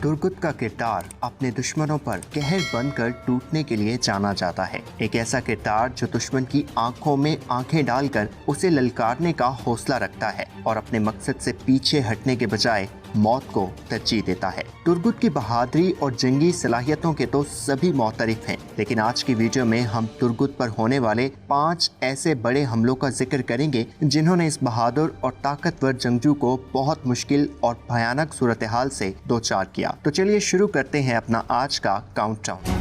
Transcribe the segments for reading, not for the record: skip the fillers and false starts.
Turgut का किरदार अपने दुश्मनों पर कहर बनकर टूटने के लिए जाना जाता है। एक ऐसा किरदार जो दुश्मन की आंखों में आंखें डालकर उसे ललकारने का हौसला रखता है और अपने मकसद से पीछे हटने के बजाय मौत को तरजीह देता है। तुर्गुत की बहादुरी और जंगी सलाहियतों के तो सभी मोतरिफ हैं, लेकिन आज की वीडियो में हम तुर्गुत पर होने वाले 5 ऐसे बड़े हमलों का जिक्र करेंगे जिन्होंने इस बहादुर और ताकतवर जंगजू को बहुत मुश्किल और भयानक सूरत हाल से दो चार किया। तो चलिए शुरू करते हैं अपना आज का काउंटडाउन।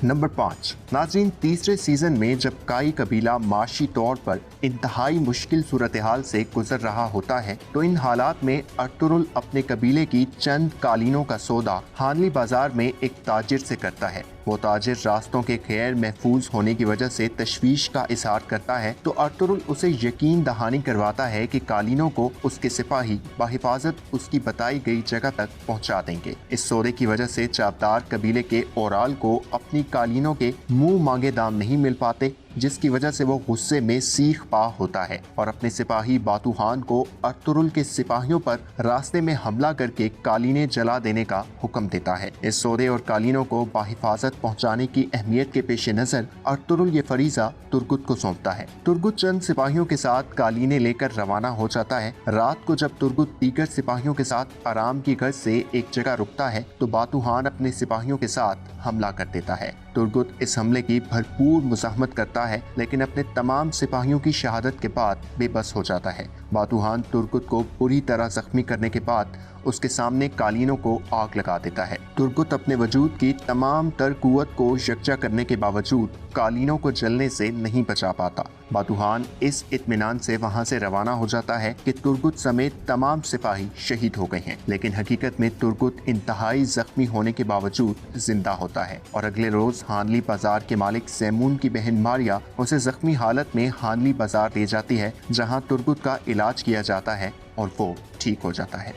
नंबर 5। नाज़रीन, तीसरे सीजन में जब काई कबीला माशी तौर पर इंतहाई मुश्किल सूरत हाल से गुजर रहा होता है तो इन हालात में अर्तुरुल अपने कबीले की चंद कालीनों का सौदा हानली बाजार में एक ताजिर से करता है। वो ताजिर रास्तों के गैर महफूज होने की वजह से तशवीश का इजहार करता है तो अर्तुरुल उसे यकीन दहानी करवाता है कि कालीनों को उसके सिपाही बाहिफाजत उसकी बताई गई जगह तक पहुंचा देंगे। इस सौदे की वजह से चाबदार कबीले के ओराल को अपनी कालीनों के मुंह मांगे दाम नहीं मिल पाते, जिसकी वजह से वो गुस्से में सीख पा होता है और अपने सिपाही बातूहान को अर्तुरुल के सिपाहियों पर रास्ते में हमला करके कालीने जला देने का हुक्म देता है। इस सौदे और कालीनों को बाहिफाजत पहुंचाने की अहमियत के पेश नजर अर्तुरुल ये फरीजा तुर्गुत को सौंपता है। तुर्गुत चंद सिपाहियों के साथ कालीने लेकर रवाना हो जाता है। रात को जब तुर्गुत दीगर सिपाहियों के साथ आराम की गर्ज से एक जगह रुकता है तो बातूहान अपने सिपाहियों के साथ हमला कर देता है। तुर्गुत इस हमले की भरपूर मुज़ाहमत करता है, लेकिन अपने तमाम सिपाहियों की शहादत के बाद बेबस हो जाता है। बातूहान तुर्गुत को बुरी तरह जख्मी करने के बाद उसके सामने कालीनों को आग लगा देता है। तुर्गुत अपने वजूद की तमाम तर कुव्वत को यकजा करने के बावजूद कालीनों को जलने से नहीं बचा पाता। बातूहान इस इत्मीनान से वहां से रवाना हो जाता है कि तुर्गुत समेत तमाम सिपाही शहीद हो गए हैं, लेकिन हकीकत में तुर्गुत इंतहाई जख्मी होने के बावजूद जिंदा होता है और अगले रोज हानली बाजार के मालिक सैमून की बहन मारिया उसे जख्मी हालत में हानली बाजार ले जाती है, जहां तुर्गुत का इलाज किया जाता है और वो ठीक हो जाता है।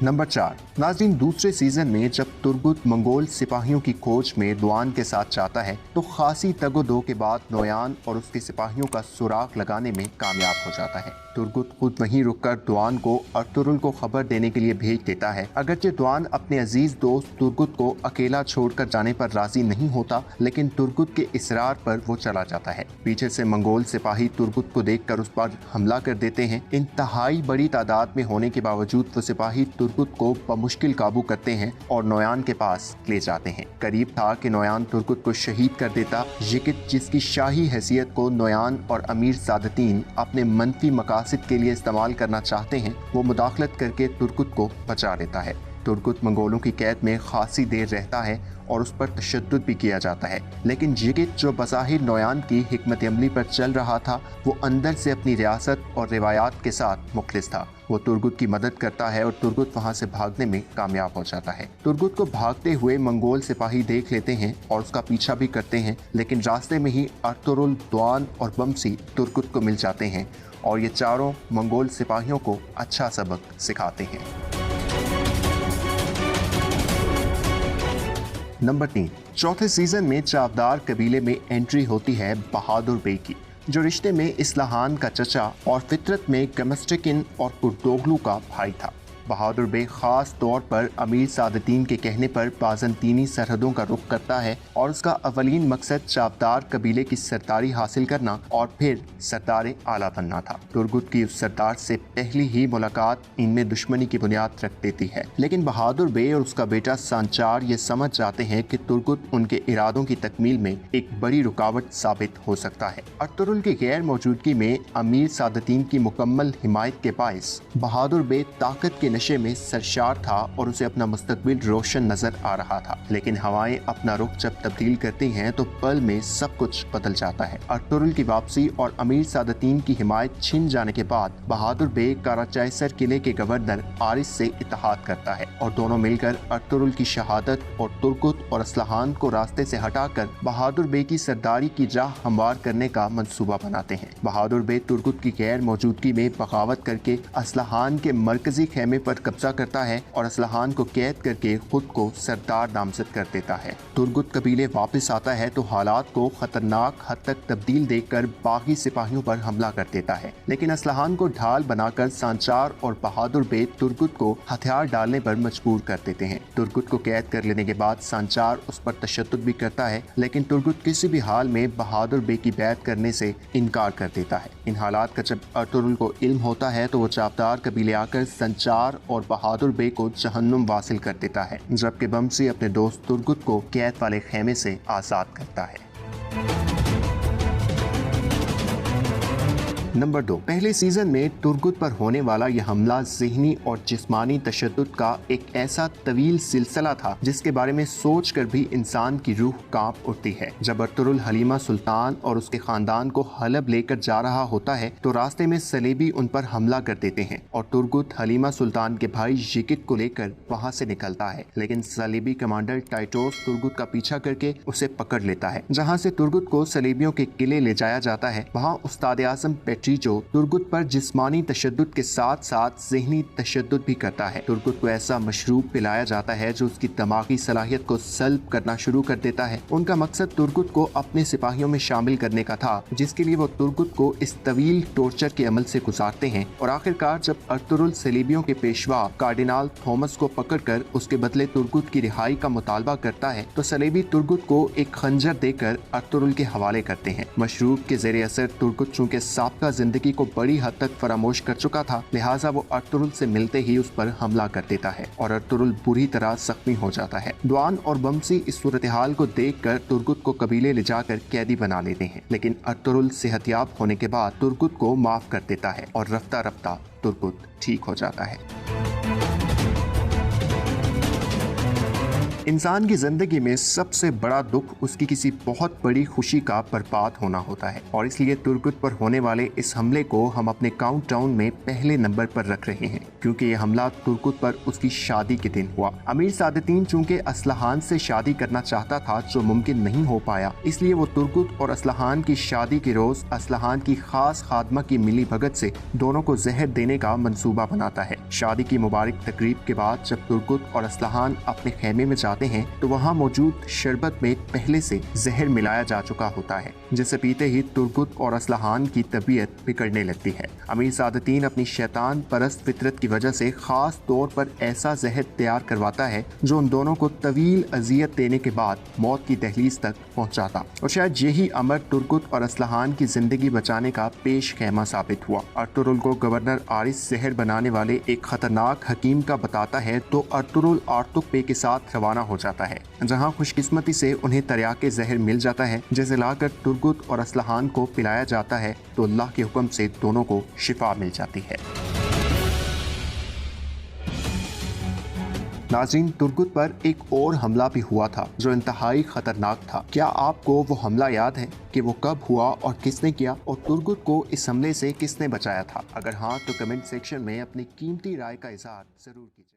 नंबर 4। नाज़रीन, दूसरे सीजन में जब तुर्गुत मंगोल सिपाहियों की खोज में दुआन के साथ जाता है तो खासी तगोदो के बाद नोयान और उसके सिपाहियों का सुराग लगाने में कामयाब हो जाता है। तुर्गुत खुद वहीं रुककर दुआन को अर्तुरुल को खबर देने के लिए भेज देता है। अगरचे दुआन अपने अजीज दोस्त तुर्गुत को अकेला छोड़कर जाने पर राजी नहीं होता, लेकिन तुर्गुत के इसरार पर वो चला जाता है। पीछे से मंगोल सिपाही तुर्गुत को देखकर उस पर हमला कर देते हैं। इंतहाई बड़ी तादाद में होने के बावजूद वो सिपाही तुर्गुत को बमुश्किल काबू करते हैं और नोयान के पास ले जाते हैं। करीब था कि नोयान तुर्गुत को शहीद कर देता, जिसकी शाही हैसियत को नोयान और अमीर सादतीन अपने मनफी मकासद के लिए इस्तेमाल करना चाहते हैं, वो मुदाखलत करके तुर्गुत को बचा लेता है। तुर्गुत मंगोलों की कैद में खासी देर रहता है और उस पर तशद्दुद भी किया जाता है, लेकिन जिगित जो बज़ाहिर नोयान की हिकमत अमली पर चल रहा था वो अंदर से अपनी रियासत और रिवायात के साथ मुखलिस था। वो तुर्गुत की मदद करता है और तुर्गुत वहां से भागने में कामयाब हो जाता है। तुर्गुत को भागते हुए मंगोल सिपाही देख लेते हैं और उसका पीछा भी करते हैं, लेकिन रास्ते में ही अर्तुरुल, दुआन और बमसी तुर्गुत को मिल जाते हैं और ये चारों मंगोल सिपाहियों को अच्छा सबक सिखाते हैं। नंबर 3। चौथे सीजन में चावदार कबीले में एंट्री होती है बहादुर बे की, जो रिश्ते में इस्लाहान का चचा और फितरत में गमस्टिकिन और पुर्तोगलू का भाई था। बहादुर बे खास तौर पर अमीर सादतीन के कहने पर बाज़ंतीनी सरहदों का रुख करता है और उसका अवलीन मकसद चाबदार कबीले की सरदारी हासिल करना और फिर सरदार आला बनना था। तुर्गुत की उस सरदार से पहली ही मुलाकात इनमें दुश्मनी की बुनियाद रख देती है, लेकिन बहादुर बे और उसका बेटा सांचार ये समझ जाते हैं कि तुर्गुत उनके इरादों की तकमील में एक बड़ी रुकावट साबित हो सकता है। अर्तुरुल की गैर मौजूदगी में अमीर सादतीन की मुकम्मल हिमायत के बायस बहादुर बे ताकत के नशे में सरशार था और उसे अपना मुस्तकबिल रोशन नजर आ रहा था, लेकिन हवाएं अपना रुख जब तब्दील करती हैं तो पल में सब कुछ बदल जाता है। अर्तुरुल की वापसी और अमीर सादतीन की हिमायत छिन जाने के बाद बहादुर बे कराचाइसर किले के गवर्नर आरिस से इत्तेहाद करता है और दोनों मिलकर अर्तुरुल की शहादत और तुर्गुत और असलहान को रास्ते से हटाकर बहादुर बे की सरदारी की राह हमवार करने का मंसूबा बनाते हैं। बहादुर बे तुर्गुत की गैर मौजूदगी में बगावत करके असलहान के मरकजी खेमे पर कब्जा करता है और असलहान को कैद करके खुद को सरदार नामजद कर देता है। तुर्गुत कबीले वापस आता है तो हालात को खतरनाक हद तक तब्दील देखकर बागी सिपाहियों पर हमला कर देता है, लेकिन असलहान को ढाल बनाकर सांचार और बहादुर बे तुर्गुत को हथियार डालने पर मजबूर कर देते हैं। तुर्गुत को कैद कर लेने के बाद सांचार उस पर तशद्दुद भी करता है, लेकिन तुर्गुत किसी भी हाल में बहादुर बे की बैत करने से इनकार कर देता है। इन हालात का जब अर्तुगरुल को इल्म होता है तो वो चापदार कबीले आकर संचार और बहादुर बे को जहन्नुम वासिल कर देता है, जबकि बमसी अपने दोस्त तुर्गुत को कैद वाले खेमे से आजाद करता है। नंबर 2, पहले सीजन में तुर्गुत पर होने वाला यह हमला ज़हनी और जिस्मानी तशद्दुद का एक ऐसा तवील सिलसिला था जिसके बारे में सोचकर भी इंसान की रूह कांप उठती है। जब अर्तुगरुल हलीमा सुल्तान और उसके खानदान को हलब लेकर जा रहा होता है तो रास्ते में सलेबी उन पर हमला कर देते हैं और तुर्गुत हलीमा सुल्तान के भाई यिकित को लेकर वहां से निकलता है, लेकिन सलेबी कमांडर टाइटोस तुर्गुत का पीछा करके उसे पकड़ लेता है। जहाँ से तुर्गुत को सलेबियों के किले ले जाया जाता है, वहाँ उस्ताद आज़म जो तुर्गुत पर जिस्मानी तशद्दुद के साथ साथ ज़हनी तशद्दुद भी करता है। तुर्गुत को ऐसा मशरूब पिलाया जाता है जो उसकी दिमागी सलाहियत को सल्ब करना शुरू कर देता है। उनका मकसद तुर्गुत को अपने सिपाहियों में शामिल करने का था, जिसके लिए वो तुर्गुत को इस तवील टॉर्चर के अमल से गुजारते हैं और आखिरकार जब अर्तुगरुल सलेबियों के पेशवा कार्डिनल थॉमस को पकड़कर उसके बदले तुर्गुत की रिहाई का मुतालबा करता है तो सलेबी तुर्गुत को एक खंजर देकर अर्तुगरुल के हवाले करते हैं। मशरूब के ज़ेरे असर तुर्गुत चूँकि साबका जिंदगी को बड़ी हद तक फरामोश कर चुका था, लिहाजा वो अर्तुगरुल से मिलते ही उस पर हमला कर देता है और अर्तुगरुल बुरी तरह जख्मी हो जाता है। द्वान और बमसी इस सूरत हाल को देखकर तुर्गुत को कबीले ले जाकर कैदी बना लेते हैं, लेकिन अर्तुगरुल सेहतियाब होने के बाद तुर्गुत को माफ कर देता है और रफ्ता रफ्ता तुर्गुत ठीक हो जाता है। इंसान की जिंदगी में सबसे बड़ा दुख उसकी किसी बहुत बड़ी खुशी का बर्बाद होना होता है और इसलिए तुर्गुत पर होने वाले इस हमले को हम अपने काउंटडाउन में पहले नंबर पर रख रहे हैं, क्योंकि यह हमला तुर्गुत पर उसकी शादी के दिन हुआ। अमीर सादतीन चूंकि असलहान से शादी करना चाहता था जो मुमकिन नहीं हो पाया, इसलिए वो तुर्गुत और असलहान की शादी के रोज असलहान की खास खादमा की मिली भगत से दोनों को जहर देने का मंसूबा बनाता है। शादी की मुबारक तकरीब के बाद जब तुर्गुत और असलहान अपने खेमे में जाते हैं तो वहाँ मौजूद शरबत में पहले से जहर मिलाया जा चुका होता है, जिसे पीते ही तुर्गुत और असलहान की तबीयत बिगड़ने लगती है। अमीर सादतीन अपनी शैतान परस्त फितरत की वजह से खास तौर पर ऐसा जहर तैयार करवाता है जो उन दोनों को तवील अजियत देने के बाद मौत की दहलीज तक पहुंचाता, और शायद यही अमर तुर्गुत और असलहान की जिंदगी बचाने का पेश खेमा साबित हुआ। अर्तुगरुल को गवर्नर आरिस जहर बनाने वाले एक खतरनाक हकीम का बताता है तो अर्तुगरुल आर्तुक पे के साथ रवाना हो जाता है, जहां खुशकिस्मती से उन्हें तरियाके जहर मिल जाता है, जिसे लाकर तुर्गुत और असलहान को पिलाया जाता है तो अल्लाह के हुक्म से दोनों को शिफा मिल जाती है। नाज़रीन, तुर्गुत पर एक और हमला भी हुआ था जो इंतहाई खतरनाक था। क्या आपको वो हमला याद है कि वो कब हुआ और किसने किया, और तुर्गुत को इस हमले से किसने बचाया था? अगर हाँ तो कमेंट सेक्शन में अपनी कीमती राय का इज़हार जरूर कीजिए।